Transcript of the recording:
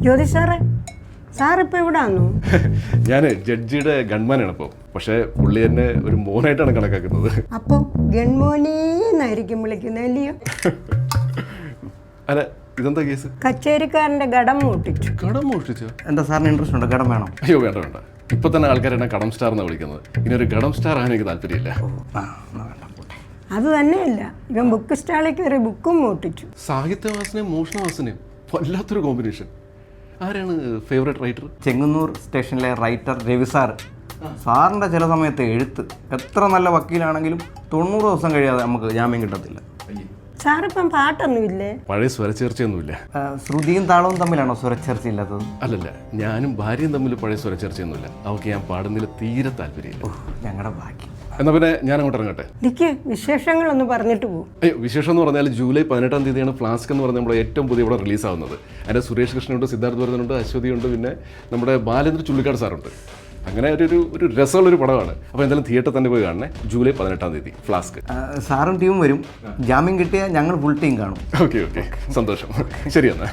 ജ്യോതി സാറിപ്പോൾ എവിടെ ആണോ? ഞാൻ ജഡ്ജിയുടെ ഗൺമാനാണ് ഇപ്പോൾ. പക്ഷേ പുള്ളി എന്നെ ഒരു മോനായിട്ടാണ് കണക്കാക്കുന്നത്. അപ്പോൾ ഗൺമോനീന്നായിരിക്കും വിളിക്കുന്നത് അല്ലയോ? അല്ല, ഇതെന്താ കേസ്? കച്ചേരിക്കാരൻ്റെ ഘടം മോട്ടിച്ചു. കടം മോഷ്ടിച്ചോ? എന്താ സാറിന് ഇൻട്രസ്റ്റ് ഉണ്ടോ? കടം വേണം? അയ്യോ വേണ്ട വേണ്ട. ഇപ്പൊ തന്നെ ആൾക്കാർ എന്നെ കടം സ്റ്റാർ എന്നാണ് വിളിക്കുന്നത്. ഇനി ഒരു കടം സ്റ്റാർ ആകാൻ എനിക്ക് താല്പര്യമില്ല. അത് തന്നെയല്ല, ഇവൻ ബുക്ക് സ്റ്റാളിൽ കയറി ബുക്കും മോട്ടിച്ചു. സാഹിത്യവാസനയും മോഷണവാസനയും വല്ലാത്തൊരു കോമ്പിനേഷൻ. ആരാണ് ഫേവറേറ്റ് റൈറ്റർ? ചെങ്ങന്നൂർ സ്റ്റേഷനിലെ റൈറ്റർ രവി സാർ. സാറിൻ്റെ ചില സമയത്ത് എഴുത്ത് എത്ര നല്ല വക്കീലാണെങ്കിലും 90 ദിവസം കഴിയാതെ നമുക്ക് ജാമ്യം കിട്ടത്തില്ല. സാറിപ്പം പാട്ടൊന്നുമില്ലേ? പഴയ സ്വരച്ചേർച്ചയൊന്നുമില്ല. ശ്രുതിയും താളവും തമ്മിലാണോ സ്വരച്ചേർച്ചയില്ലാത്തത്? അല്ലല്ല, ഞാനും ഭാര്യയും തമ്മിൽ പഴയ സ്വരച്ചേർച്ചയൊന്നുമില്ല. അവർക്ക് ഞാൻ പാടുന്നതിൽ തീരെ താല്പര്യമില്ല. ഞങ്ങളുടെ ഭാഗ്യം. എന്നാൽ പിന്നെ ഞാൻ അങ്ങോട്ട് ഇറങ്ങട്ടെ. എനിക്ക് വിശേഷങ്ങളൊന്ന് പറഞ്ഞിട്ട് പോകും. അയ്യോ, വിശേഷം എന്ന് പറഞ്ഞാൽ ജൂലൈ 18-ാം തീയതിയാണ് ഫ്ലാസ്ക് എന്ന് പറഞ്ഞ നമ്മുടെ ഏറ്റവും പുതിയ ഇവിടെ റിലീസാവുന്നത്. അതിൻ്റെ സുരേഷ് കൃഷ്ണനുണ്ട്, സിദ്ധാർത്ഥ് ഭരതനുണ്ട്, അശ്വതിയുണ്ട്, പിന്നെ നമ്മുടെ ബാലേന്ദ്ര ചുള്ളിക്കാട് സാറുണ്ട്. അങ്ങനെ ഒരു രസമുള്ളൊരു പടമാണ്. അപ്പോൾ എന്തായാലും തിയേറ്ററിൽ തന്നെ പോയി കാണണേ. ജൂലൈ 18-ാം തീയതി ഫ്ലാസ്ക്. സാറും ടീമും വരും. ജാമ്യം കിട്ടിയാൽ ഞങ്ങൾ ഫുൾ ടീം കാണും. ഓക്കെ സന്തോഷം. ശരി എന്നാൽ.